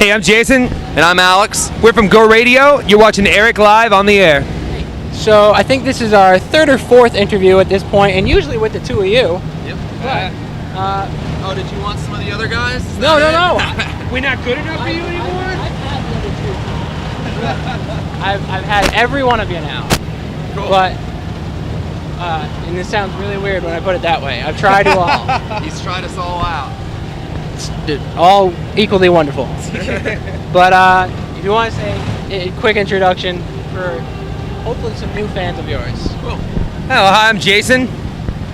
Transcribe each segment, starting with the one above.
Hey, I'm Jason. And I'm Alex. We're from Go Radio. You're watching Eric live on the air. So I think this is our third or fourth interview at this point, and usually with the two of you. Yep. But, oh, did you want some of the other guys? No. We're not good enough for you anymore? I've had every one of you now. Cool. But, and this sounds really weird when I put it that way. I've tried you all. He's tried us all out. All equally wonderful. But if you want to say a quick introduction for hopefully some new fans of yours. Cool. Hello, hi, I'm Jason.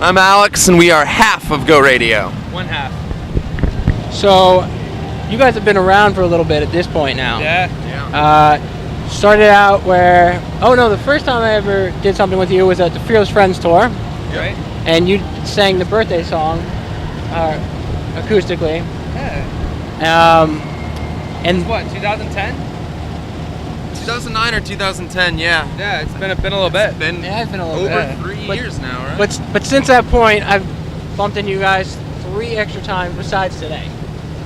I'm Alex, and we are half of Go Radio. One half. So, you guys have been around for a little bit at this point now. Yeah. Started out where, the first time I ever did something with you was at the Fearless Friends tour. Right. And you sang the birthday song acoustically. Yeah. And What, 2010? 2009 or 2010, yeah. Yeah, it's been a little bit. It's been it's been a little over bit. 3 But- years now, right? But since that point, I've bumped into you guys 3 extra times besides today.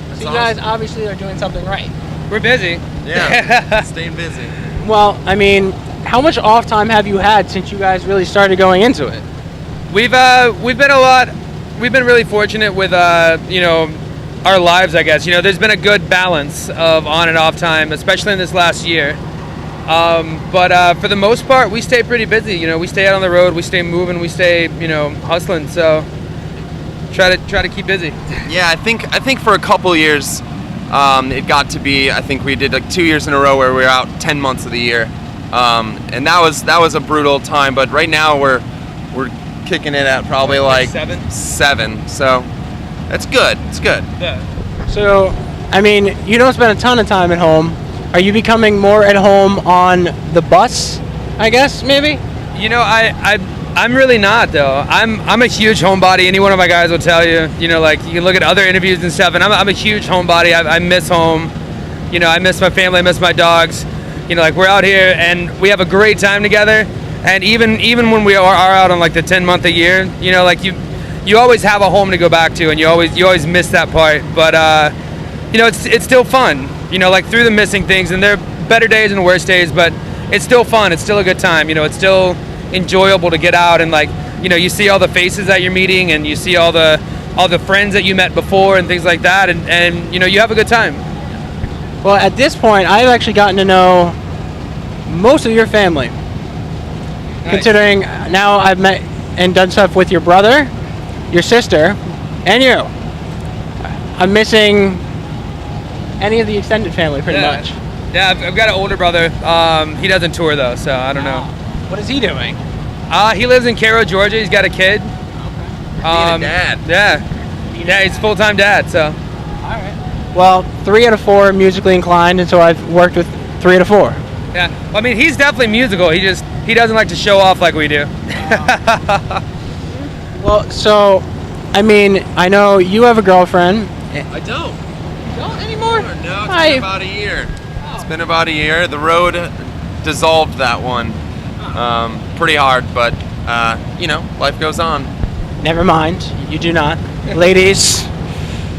That's So you guys awesome. obviously are doing something right. We're busy. Yeah, staying busy. Well, I mean, how much off time have you had since you guys really started going into it? We've been really fortunate with our lives, I guess. There's been a good balance of on and off time, especially in this last year. But for the most part, we stay pretty busy. We stay out on the road, we stay moving, we stay, hustling. So try to keep busy. Yeah, I think for a couple years, it got to be. I think we did like 2 years in a row where we were out 10 months of the year, and that was a brutal time. But right now we're kicking it at probably like 7. So that's good. It's good. Yeah. So, I mean, you don't spend a ton of time at home. Are you becoming more at home on the bus, I guess, maybe? I'm really not though. I'm a huge homebody. Any one of my guys will tell you. You can look at other interviews and stuff, and I'm a huge homebody. I miss home. I miss my family. I miss my dogs. We're out here and we have a great time together. And even when we are out on like the 10-month a year, you always have a home to go back to, and you always miss that part. But it's still fun. Through the missing things, and there are better days and worse days, but it's still fun. It's still a good time. It's still enjoyable to get out and you see all the faces that you're meeting, and you see all the friends that you met before and things like that, and you have a good time. Well, at this point, I've actually gotten to know most of your family. Nice. Considering now I've met and done stuff with your brother, your sister, and you. I'm missing any of the extended family pretty much. Yeah, I've got an older brother. He doesn't tour though, so I don't know. What is he doing? He lives in Cairo, Georgia. He's got a kid. Being a dad. Yeah, he's a full-time dad, so. Alright. Well, 3 out of 4 are musically inclined, and so I've worked with 3 out of 4. Yeah, well, I mean, he's definitely musical. He doesn't like to show off like we do. Well, so, I mean, I know you have a girlfriend. I don't. Don't anymore? No, it's been about a year. It's been about a year. The road dissolved that one. Pretty hard, but life goes on. Never mind, you do not. Ladies,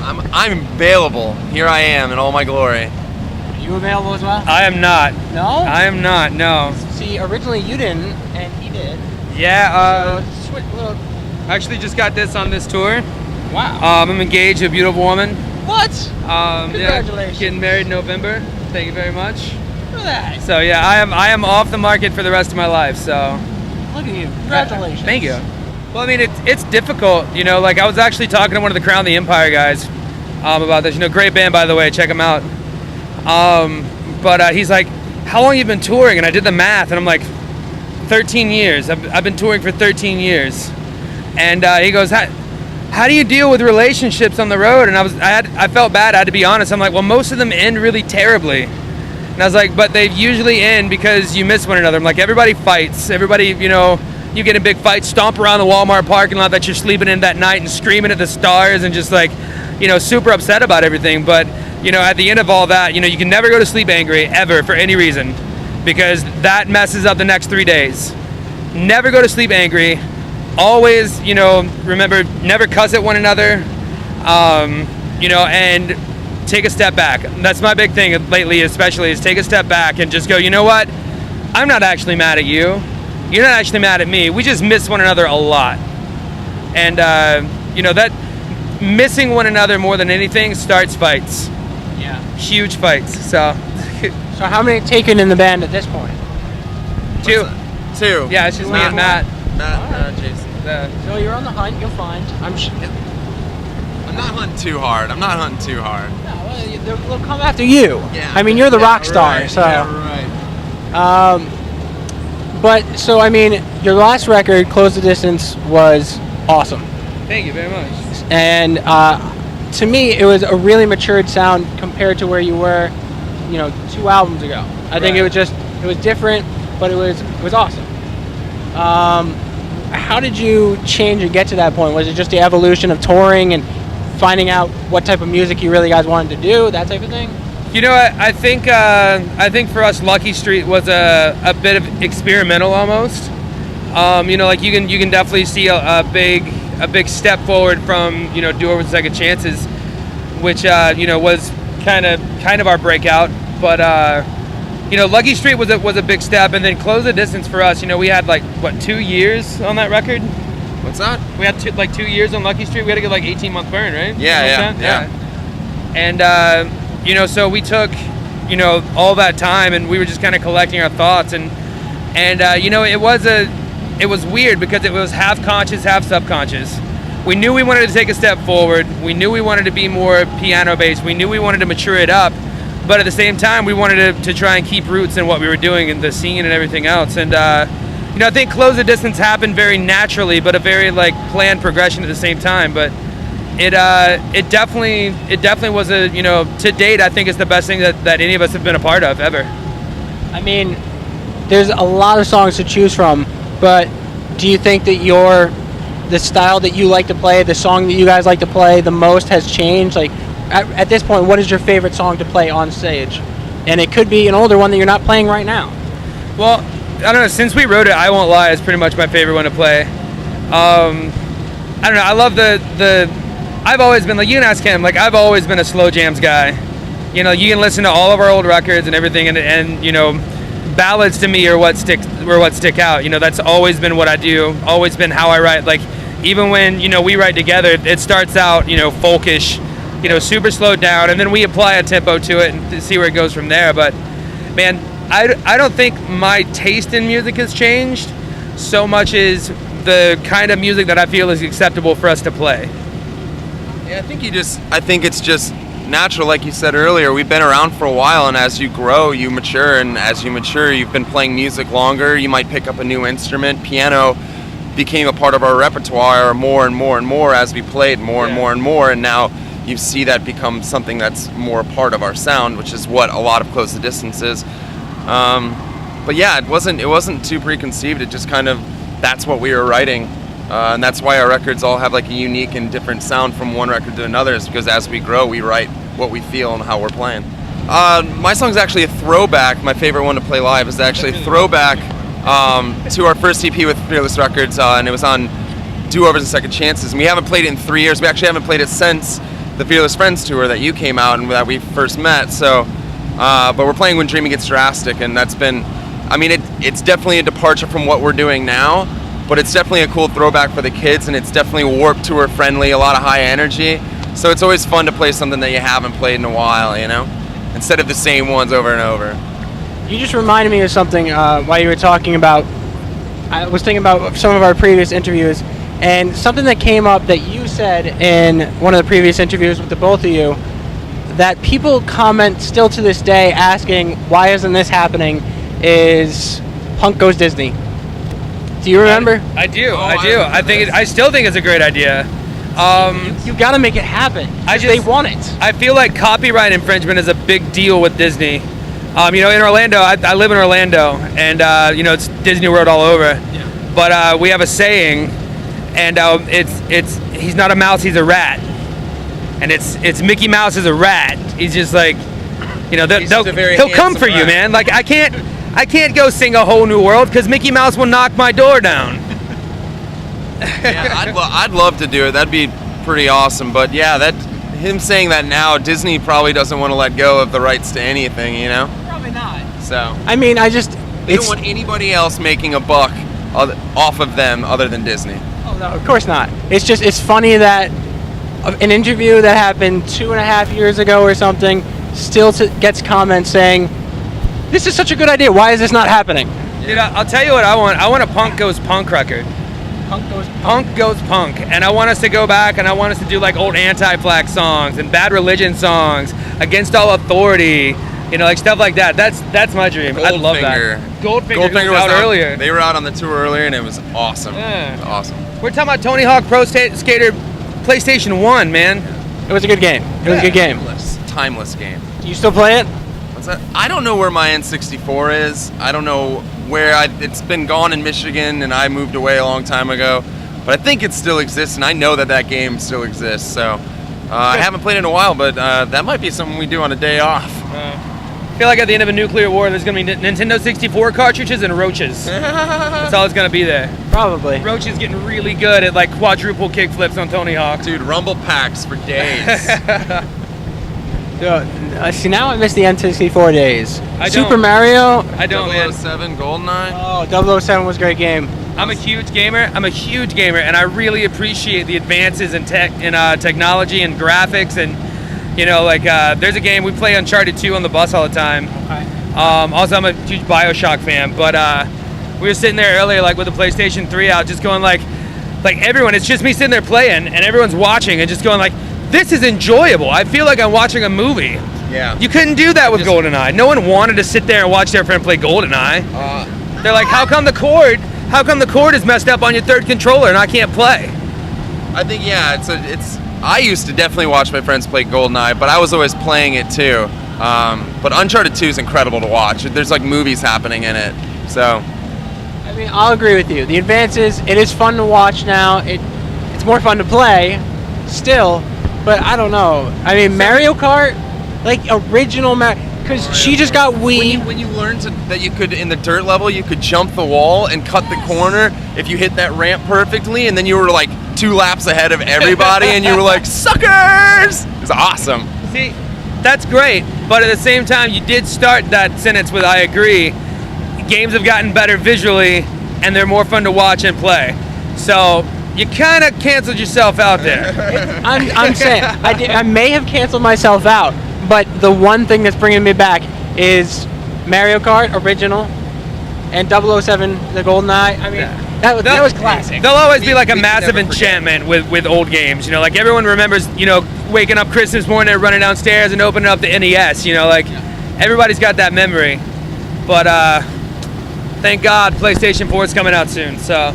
I'm available. Here I am in all my glory. are you available as well? I am not. No? I am not, no. See, originally you didn't, and he did. Yeah, So, switch little. actually just got this on this tour. Wow. I'm engaged to a beautiful woman. What? Yeah, Congratulations. getting married in November. Thank you very much. Look at that. So yeah, I am off the market for the rest of my life, so. Look at you. Congratulations. Thank you. Well, I mean, it's difficult, I was actually talking to one of the Crown the Empire guys about this. Great band, by the way. Check them out. But he's like, how long have you been touring? And I did the math, and I'm like, 13 years. I've been touring for 13 years. And he goes, how do you deal with relationships on the road? And I felt bad. I had to be honest. I'm like, well, most of them end really terribly. And I was like, but they usually end because you miss one another. I'm like, everybody fights. Everybody, you get in big fights, stomp around the Walmart parking lot that you're sleeping in that night and screaming at the stars and just like, super upset about everything. But, at the end of all that, you can never go to sleep angry ever for any reason, because that messes up the next 3 days. Never go to sleep angry. Always, remember, never cuss at one another. And take a step back. That's my big thing lately, especially, is take a step back and just go, you know what? I'm not actually mad at you. You're not actually mad at me. We just miss one another a lot. And, that missing one another more than anything starts fights. Yeah. Huge fights. So how many taken in the band at this point? 2. 2. Yeah, it's just me and Matt. Jason. So you're on the hunt. You'll find. I'm not hunting too hard. No, well, they'll come after you. Yeah. I mean, you're the rock star. Right. So. Yeah, right. But so I mean, your last record, "Close the Distance," was awesome. Thank you very much. And to me, it was a really matured sound compared to where you were, 2 albums ago. I think it was different, but it was awesome. How did you change and get to that point? Was it just the evolution of touring and finding out what type of music you really guys wanted to do, that type of thing? You know what? I think for us, Lucky Street was a bit of experimental almost. Like you can definitely see a big step forward from Do Over the Second Chances, which was kind of our breakout. But Lucky Street was a big step, and then Close the Distance for us. We had 2 years on that record. What's that? We had 2 years on Lucky Street. We had to get 18-month burn, right? Yeah. And so we took all that time, and we were just kind of collecting our thoughts, and it was weird because it was half conscious, half subconscious. We knew we wanted to take a step forward. We knew we wanted to be more piano based. We knew we wanted to mature it up, but at the same time, we wanted to try and keep roots in what we were doing and the scene and everything else. And I think Close the Distance happened very naturally, but a very planned progression at the same time. But it definitely was to date, I think it's the best thing that any of us have been a part of ever. I mean, there's a lot of songs to choose from, but do you think that the style that you like to play, the song that you guys like to play the most has changed? At this point, what is your favorite song to play on stage? And it could be an older one that you're not playing right now. Well, I don't know. Since we wrote it, I Won't Lie is pretty much my favorite one to play. I don't know. I love I've always been you can ask him. I've always been a slow jams guy. You can listen to all of our old records and everything, and ballads to me are what stick out. That's always been what I do. Always been how I write. Even when we write together, it starts out folkish, super slowed down, and then we apply a tempo to it and see where it goes from there. But man, I don't think my taste in music has changed so much as the kind of music that I feel is acceptable for us to play. Yeah, I think it's just natural, like you said earlier. We've been around for a while, and as you grow, you mature, and as you mature, you've been playing music longer. You might pick up a new instrument. Piano became a part of our repertoire more and more and more as we played more and more and more, and now you see that become something that's more a part of our sound, which is what a lot of Close the Distance is. But yeah, it wasn't too preconceived. It just kind of, that's what we were writing. And that's why our records all have a unique and different sound from one record to another, is because as we grow, we write what we feel and how we're playing. My song's actually a throwback. My favorite one to play live is actually a throwback to our first EP with Fearless Records, and it was on Do-Overs and Second Chances. And we haven't played it in 3 years. We actually haven't played it since the Fearless Friends tour that you came out and that we first met. So, but we're playing When Dreaming Gets Drastic, and that's been, it's definitely a departure from what we're doing now. But it's definitely a cool throwback for the kids, and it's definitely Warped Tour friendly, a lot of high energy. So it's always fun to play something that you haven't played in a while, instead of the same ones over and over. You just reminded me of something while you were talking about, I was thinking about some of our previous interviews, and something that came up that you said in one of the previous interviews with the both of you, that people comment still to this day asking, why isn't this happening, is Punk Goes Disney. Do you remember? I do. I still think it's a great idea. You got to make it happen. They want it. I feel like copyright infringement is a big deal with Disney. In Orlando, I live in Orlando, and it's Disney World all over. Yeah. But we have a saying, and it's he's not a mouse, he's a rat, and it's Mickey Mouse is a rat. He's just he'll come for you, man. I can't go sing A Whole New World because Mickey Mouse will knock my door down. Yeah, I'd love to do it. That'd be pretty awesome. But yeah, him saying that now, Disney probably doesn't want to let go of the rights to anything, you know? Probably not. So I mean, they don't want anybody else making a buck off of them other than Disney. Oh no, of course not. It's funny that an interview that happened 2.5 years ago or something still gets comments saying, "This is such a good idea. Why is this not happening?" Dude, I'll tell you what I want. I want a Punk Goes Punk record. Punk Goes Punk. And I want us to go back and I want us to do like old anti-flag songs and Bad Religion songs, Against All Authority, you know, like stuff like that. That's my dream. I love that. Goldfinger was out earlier. They were out on the tour earlier and it was awesome. Yeah. It was awesome. We're talking about Tony Hawk Pro Skater PlayStation 1, man. It was a good game. It was a good game. Timeless game. Do you still play it? What's that? I don't know where my N64 is. I don't know where it's been gone in Michigan and I moved away a long time ago. But I think it still exists and I know that game still exists. So I haven't played it in a while, but that might be something we do on a day off. I feel like at the end of a nuclear war, there's going to be Nintendo 64 cartridges and roaches. That's all it's going to be there. Probably. Roach is getting really good at like quadruple kickflips on Tony Hawk. Dude, rumble packs for days. See, now I miss the N64 days. I don't. Super Mario. I don't, man. 007, GoldenEye. Oh, 007 was a great game. I'm a huge gamer, and I really appreciate the advances in technology and graphics, and you know, like there's a game we play Uncharted 2 on the bus all the time. Okay. Also, I'm a huge BioShock fan, but we were sitting there earlier, like with the PlayStation 3 out, just going like everyone. It's just me sitting there playing, and everyone's watching, and just going like, this is enjoyable. I feel like I'm watching a movie. Yeah. You couldn't do that with GoldenEye. No one wanted to sit there and watch their friend play GoldenEye. They're like, how come the cord is messed up on your third controller and I can't play? I think I used to definitely watch my friends play GoldenEye, but I was always playing it too. But Uncharted 2 is incredible to watch. There's like movies happening in it. So I mean, I'll agree with you. The advances, it is fun to watch now. It's more fun to play still, but I don't know. I mean, Mario Kart, like original Mario, because she just got Wii. When you learned that you could, in the dirt level, you could jump the wall and cut the corner if you hit that ramp perfectly, and then you were like 2 laps ahead of everybody, and you were like, suckers! It was awesome. See, that's great, but at the same time, you did start that sentence with I agree. Games have gotten better visually, and they're more fun to watch and play. So you kind of canceled yourself out there. I'm saying, I may have canceled myself out, but the one thing that's bringing me back is Mario Kart original and 007, the GoldenEye. I mean, that was classic. There'll always be like a massive enchantment with old games. You know, like everyone remembers, you know, waking up Christmas morning and running downstairs and opening up the NES. You know, like everybody's got that memory. But thank God PlayStation 4 is coming out soon. So,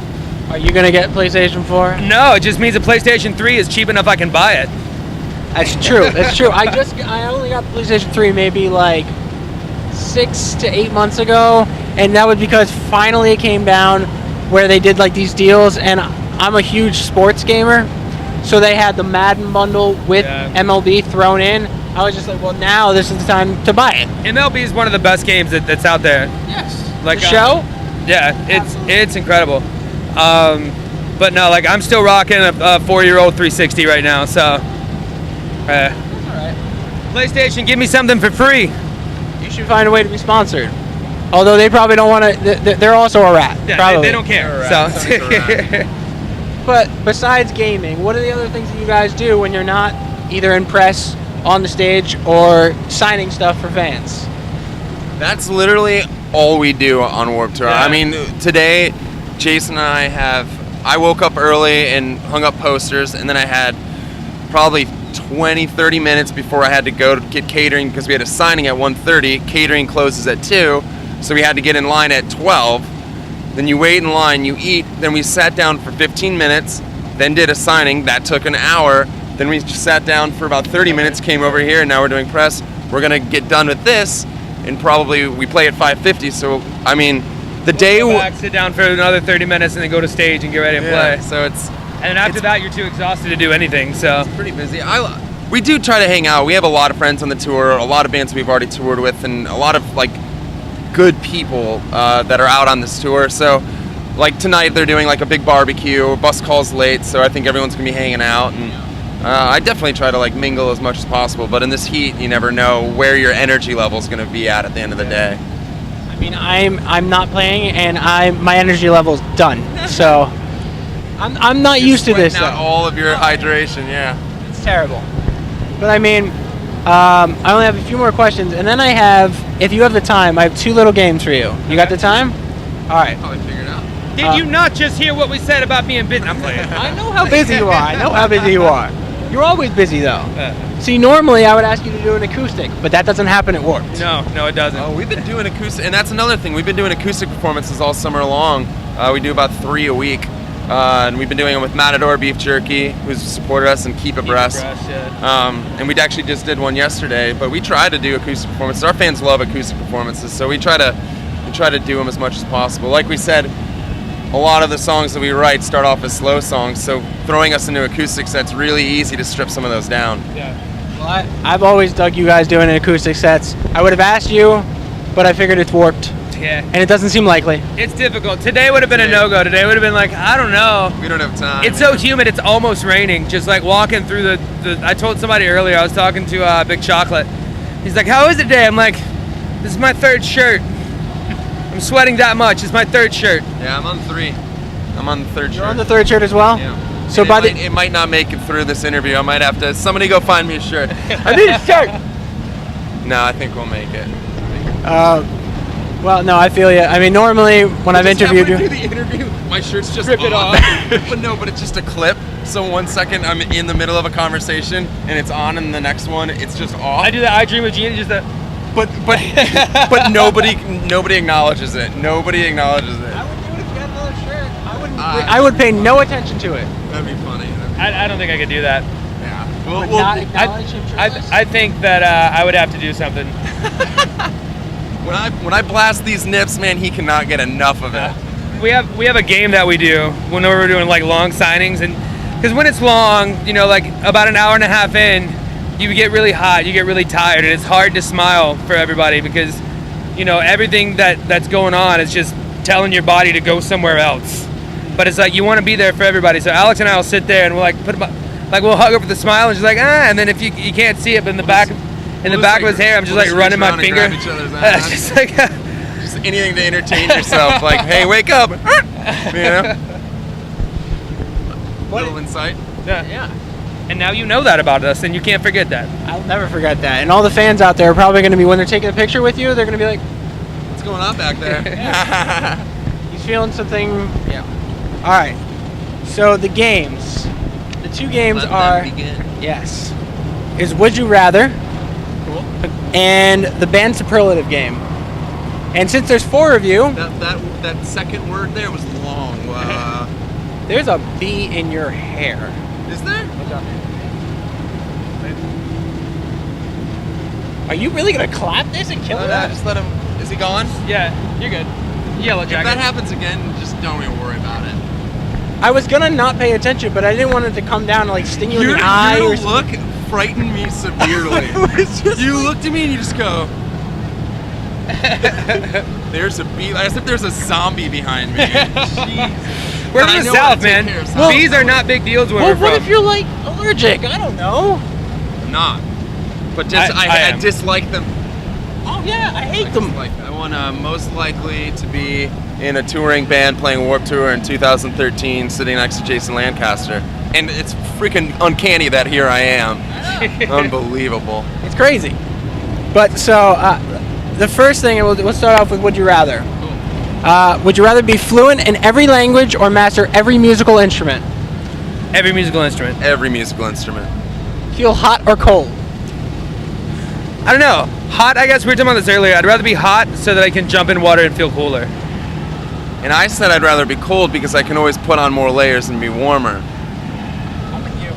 are you gonna get PlayStation 4? No, it just means the PlayStation 3 is cheap enough I can buy it. That's true. That's true. I only got PlayStation 3 maybe like 6 to 8 months ago, and that was because finally it came down where they did like these deals, and I'm a huge sports gamer, so they had the Madden bundle with MLB thrown in. I was just like, well, now this is the time to buy it. MLB is one of the best games that's out there. Yes. Like the show? Yeah, it's incredible. But no, like I'm still rocking a 4-year-old 360 right now, so. That's all right. PlayStation, give me something for free. You should find a way to be sponsored. Although they probably don't want to. They're also a rat. Yeah, probably. they don't care. So. But besides gaming, what are the other things that you guys do when you're not either in press, on the stage, or signing stuff for fans? That's literally all we do on Warped Tour. Yeah. I mean, today, Jason and I woke up early and hung up posters, and then I had probably 20, 30 minutes before I had to go to get catering because we had a signing at 1:30. Catering closes at 2, so we had to get in line at 12. Then you wait in line, you eat, then we sat down for 15 minutes, then did a signing. That took an hour. Then we just sat down for about 30 minutes, came over here, and now we're doing press. We're going to get done with this, and probably we play at 5:50, so, I mean, the day... Go back, sit down for another 30 minutes, and then go to stage and get ready to play. So it's... And after that, you're too exhausted to do anything, so... It's pretty busy. We do try to hang out. We have a lot of friends on the tour, a lot of bands we've already toured with, and a lot of, like, good people that are out on this tour. So, like, tonight they're doing, like, a big barbecue. Bus call's late, so I think everyone's going to be hanging out. And I definitely try to like mingle as much as possible, but in this heat, you never know where your energy level is going to be at the end of the day. I mean, I'm not playing, and my energy level's done. So I'm not used to this. Out all of your hydration, yeah. It's terrible. But I mean, I only have a few more questions, and then I have, if you have the time, I have 2 little games for you. You got the time? All right. Probably figured out. Did you not just hear what we said about being busy? I'm playing. I know how busy you are. You're always busy, though. See, normally I would ask you to do an acoustic, but that doesn't happen at Warped. No, it doesn't. Oh, we've been doing acoustic, and that's another thing. We've been doing acoustic performances all summer long. We do about 3 a week, and we've been doing them with Matador Beef Jerky, who's supported us and Keep Abreast. And we actually just did one yesterday. But we try to do acoustic performances. Our fans love acoustic performances, so we try to do them as much as possible. Like we said, a lot of the songs that we write start off as slow songs, so throwing us into acoustic sets really easy to strip some of those down. Yeah. Well, I've always dug you guys doing acoustic sets. I would have asked you, but I figured it's Warped. Yeah. And it doesn't seem likely. It's difficult. Today would have been a no-go. Today would have been like, I don't know. We don't have time. It's so humid. It's almost raining. Just like walking through the I told somebody earlier, I was talking to Big Chocolate. He's like, how is it today? I'm like, this is my 3rd shirt. I'm sweating that much. It's my 3rd shirt. Yeah, I'm on 3. I'm on the 3rd shirt. You're on the 3rd shirt as well? Yeah. So and it might not make it through this interview. I might have to, somebody go find me a shirt. I need a shirt! No, I think we'll make it. Well, no, I feel you. I mean, normally when I've interviewed you, do the interview, my shirt's just Rip it on. off. but it's just a clip. So 1 second I'm in the middle of a conversation and it's on, and the next one it's just off. I do that. I dream of Gina. Just that. But nobody acknowledges it. Nobody acknowledges it. I would do it if you had another shirt. I would pay no attention to it. That'd be funny. I don't think I could do that. Yeah. Would not acknowledge him shirtless? I think that I would have to do something. When I blast these nips, man, he cannot get enough of it. We have a game that we do when we're doing like long signings, and because when it's long, you know, like about an hour and a half in, you get really hot, you get really tired, and it's hard to smile for everybody because, you know, everything that's going on is just telling your body to go somewhere else. But it's like you want to be there for everybody. So Alex and I will sit there and we'll like we'll hug her with a smile, and she's like, and then if you can't see it, but in the back of his hair, I'm just like running my finger. Grab each other's ass. Just like just anything to entertain yourself. Like, hey, wake up! You know. Little insight. Yeah. And now you know that about us, and you can't forget that. I'll never forget that. And all the fans out there are probably going to be, when they're taking a picture with you, they're going to be like, what's going on back there? he's feeling something. Yeah. All right. So the games. The 2 games are. Yes. Is Would You Rather. Cool. And the band Superlative game. And since there's 4 of you. That second word there was long. There's a bee in your hair. Is there? What's up? Are you really gonna clap this and kill it? Just let him. Is he gone? Yeah, you're good. Yellow If jacket. that happens again, just don't even worry about it. I was gonna not pay attention, but I didn't want it to come down and like sting you in the eye. Your or look frightened me severely. You looked at me and you just go. There's a bee. As if there's a zombie behind me. Jeez. We're from the South, man. Bees are not big deals where we're from. What if you're like allergic? I don't know. I'm not. But just I dislike them. Oh yeah, I hate them. I want most likely to be in a touring band playing Warped Tour in 2013, sitting next to Jason Lancaster, and it's freaking uncanny that here I am. Unbelievable. It's crazy. But so the first thing, we'll start off with Would You Rather. Would you rather be fluent in every language or master every musical instrument? Every musical instrument. Every musical instrument. Feel hot or cold? I don't know. Hot, I guess we were talking about this earlier. I'd rather be hot so that I can jump in water and feel cooler. And I said I'd rather be cold because I can always put on more layers and be warmer. I'm with you.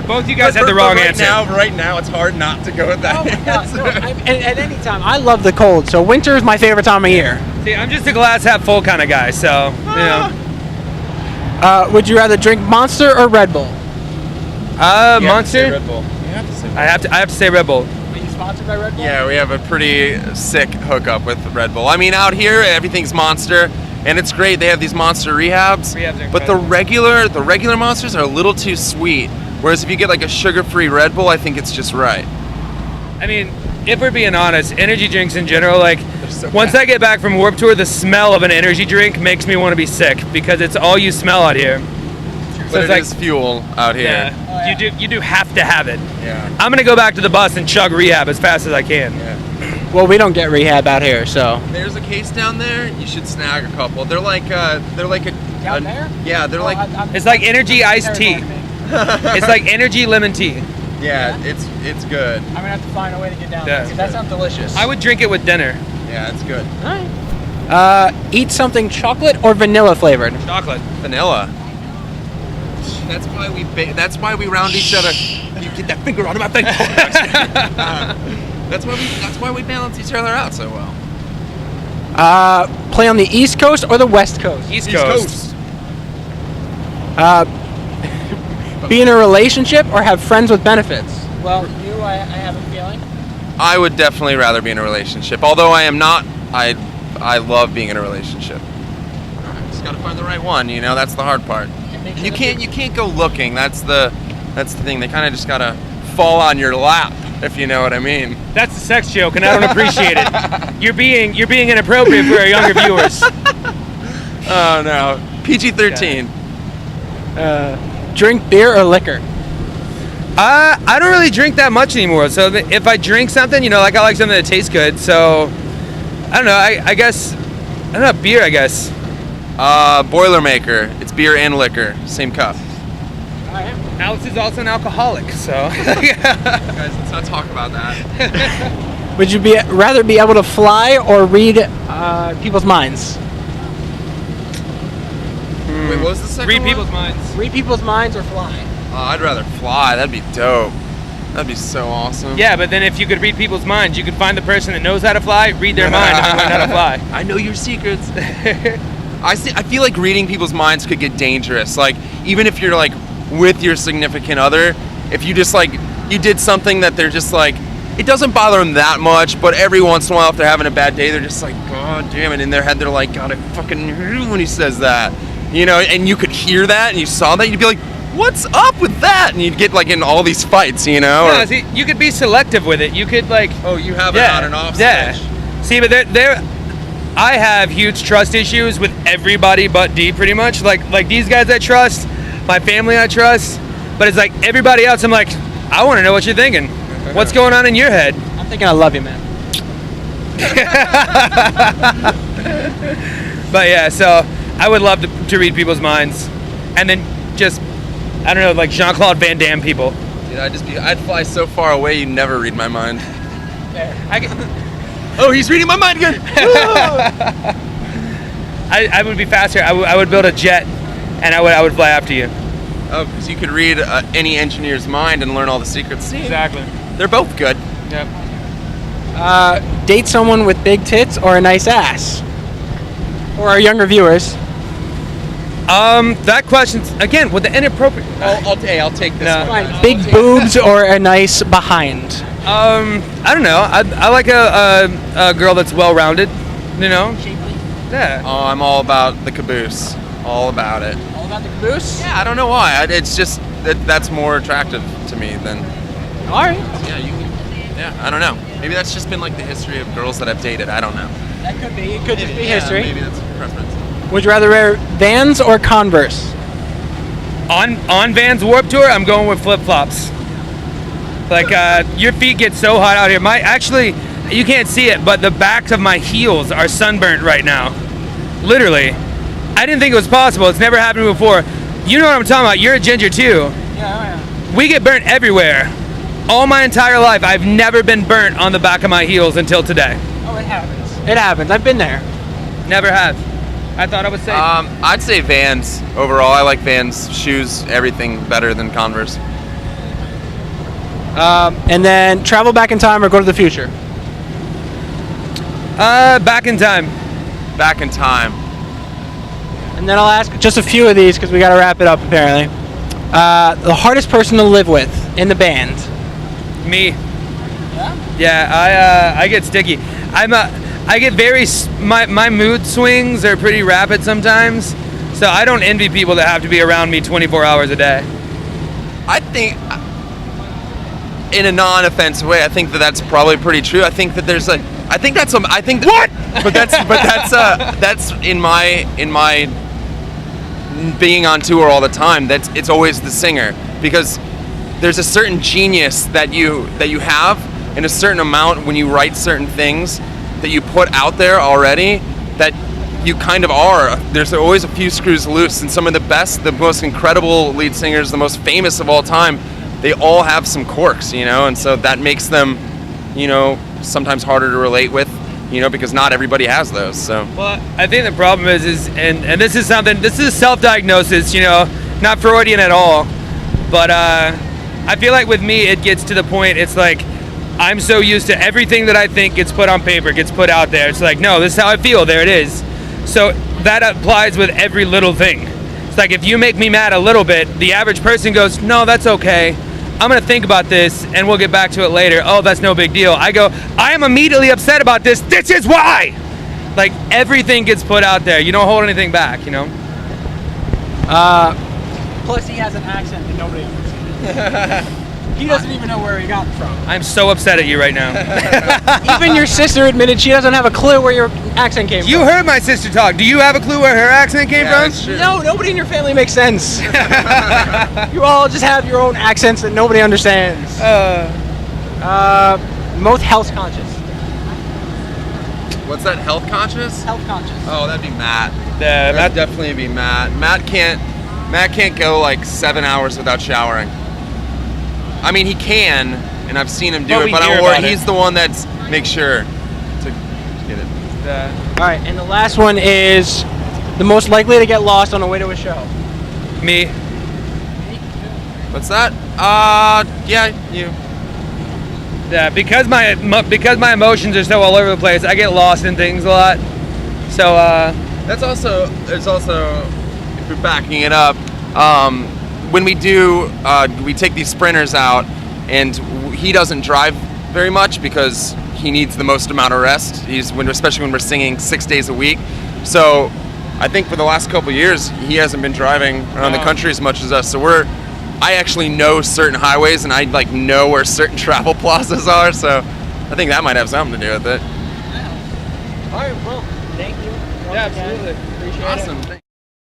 Both you guys had the wrong answer. Right now, it's hard not to go with that. Oh my God, no, at any time, I love the cold. So winter is my favorite time of year. See, I'm just a glass half full kind of guy, so, you know. Would you rather drink Monster or Red Bull? Monster? Red Bull. You have to say Red Bull. I have to say Red Bull. Are you sponsored by Red Bull? Yeah, we have a pretty sick hookup with Red Bull. I mean, out here, everything's Monster, and it's great. They have these Monster rehabs, Rehabs are but the incredible. regular Monsters are a little too sweet. Whereas if you get like a sugar-free Red Bull, I think it's just right. I mean, if we're being honest, energy drinks in general, like, so once bad. I get back from Warped Tour, the smell of an energy drink makes me want to be sick because it's all you smell out here. But it's it is fuel out here. Yeah, you do have to have it. Yeah. I'm gonna go back to the bus and chug rehab as fast as I can. Yeah. Well, we don't get rehab out here, so. There's a case down there. You should snag a couple. They're like a. Down there? Yeah, they're like. It's like energy iced tea. It's like energy lemon tea. Yeah, it's good. I'm gonna have to find a way to get down Yeah. there. 'Cause that sounds delicious. I would drink it with dinner. Yeah, it's good. Eat something chocolate or vanilla flavored. Chocolate. Vanilla. That's why we. That's why we round each other. You get that finger out of my face. That's why we balance each other out so well. Play on the East Coast or the West Coast? East Coast. Be in a relationship or have friends with benefits? Well, I have a feeling. I would definitely rather be in a relationship. Although I am not. I love being in a relationship. Just gotta find the right one. You know, that's the hard part. You can't go looking. That's the thing. They kind of just gotta fall on your lap, if you know what I mean. That's a sex joke, and I don't appreciate it. You're being inappropriate for our younger viewers. Oh no, PG-13. Drink beer or liquor? I don't really drink that much anymore. So if I drink something, you know, like I like something that tastes good. So I don't know. I guess I don't know, beer. I guess. Boilermaker. It's beer and liquor, same cup. Alex is also an alcoholic, so. Guys, let's not talk about that. Would you rather be able to fly or read people's minds? Wait, what was the second Read one? people's minds. Read people's minds or fly? I'd rather fly. That'd be dope. That'd be so awesome. Yeah, but then if you could read people's minds, you could find the person that knows how to fly, read their mind, and learn how to fly. I know your secrets. I feel like reading people's minds could get dangerous. Like, even if you're like with your significant other, if you just like you did something that they're just like, it doesn't bother them that much, but every once in a while if they're having a bad day, they're just like, God damn it, in their head they're like, God, I fucking heard him when he says that, you know, and you could hear that and you saw that, you'd be like, what's up with that? And you'd get like in all these fights, you know. Yeah, see, you could be selective with it. You could like. Oh, you have it on and off switch. See, but I have huge trust issues with everybody but D, pretty much. Like these guys I trust, my family I trust, but it's like everybody else. I'm like, I want to know what you're thinking. What's going on in your head? I'm thinking I love you, man. But yeah, so I would love to read people's minds, and then just, I don't know, like Jean-Claude Van Damme people. Dude, I'd fly so far away you'd never read my mind. Oh, he's reading my mind again. I would be faster. I would build a jet, and I would fly after you. Oh, because you could read any engineer's mind and learn all the secrets. Exactly. They're both good. Yep. Date someone with big tits or a nice ass? Or our younger viewers? That question's again with the inappropriate. I'll take this one. Fine. Big boobs or a nice behind? I don't know. I like a girl that's well-rounded. You know. Yeah. Oh, I'm all about the caboose. All about it. All about the caboose? Yeah, I don't know why. It's just that's more attractive to me than. All right. Yeah, I don't know. Maybe that's just been like the history of girls that I've dated. I don't know. That could be. It could just be Yeah, history. Maybe that's preference. Would you rather wear Vans or Converse? On Vans Warped Tour, I'm going with flip-flops. Like your feet get so hot out here. Actually, you can't see it, but the backs of my heels are sunburnt right now. Literally. I didn't think it was possible. It's never happened before. You know what I'm talking about. You're a ginger too. Yeah. We get burnt everywhere. All my entire life, I've never been burnt on the back of my heels until today. Oh, it happens. It happens. I've been there. Never have. I thought I was safe. I'd say Vans overall. I like Vans shoes, everything better than Converse. And then travel back in time or go to the future? Back in time. Back in time. And then I'll ask just a few of these because we got to wrap it up apparently. The hardest person to live with in the band? Me. Yeah? Yeah, I get sticky. I get my mood swings are pretty rapid sometimes, so I don't envy people that have to be around me 24 hours a day. I think, in a non-offensive way, I think that that's probably pretty true. I think that there's what? But that's in my being on tour all the time. It's always the singer, because there's a certain genius that you have in a certain amount when you write certain things that you put out there already, that you kind of are. There's always a few screws loose, and some of the best, the most incredible lead singers, the most famous of all time, they all have some quirks, and so that makes them, sometimes harder to relate with, because not everybody has those. So. Well, I think the problem is and this is a self-diagnosis, not Freudian at all, but I feel like with me, it gets to the point, it's like, I'm so used to everything that I think gets put on paper, gets put out there. It's like, no, this is how I feel, there it is. So that applies with every little thing. It's like, if you make me mad a little bit, the average person goes, no, that's okay. I'm gonna think about this and we'll get back to it later. Oh, that's no big deal. I go, I am immediately upset about this. This is why! Like, everything gets put out there. You don't hold anything back, Plus, he has an accent that nobody understands. He doesn't even know where he got it from. I'm so upset at you right now. Even your sister admitted she doesn't have a clue where your accent came from. You heard my sister talk. Do you have a clue where her accent came from? That's true. No, nobody in your family makes sense. You all just have your own accents that nobody understands. Most health conscious. What's that? Health conscious? Health conscious. Oh, that'd be Matt. Yeah, That'd definitely be Matt. Matt can't go like 7 hours without showering. I mean, he can, and I've seen him do it, but he's the one that's makes sure to get it. All right, and the last one is the most likely to get lost on the way to a show. Me. What's that? Yeah, you. Yeah, because my emotions are so all over the place, I get lost in things a lot. So There's also, if you're backing it up, when we take these sprinters out, and he doesn't drive very much because he needs the most amount of rest. Especially when we're singing 6 days a week. So I think for the last couple of years, he hasn't been driving around the country as much as us. So I actually know certain highways, and I know where certain travel plazas are. So I think that might have something to do with it. All right, well, thank you. yeah, absolutely. Appreciate it. Awesome.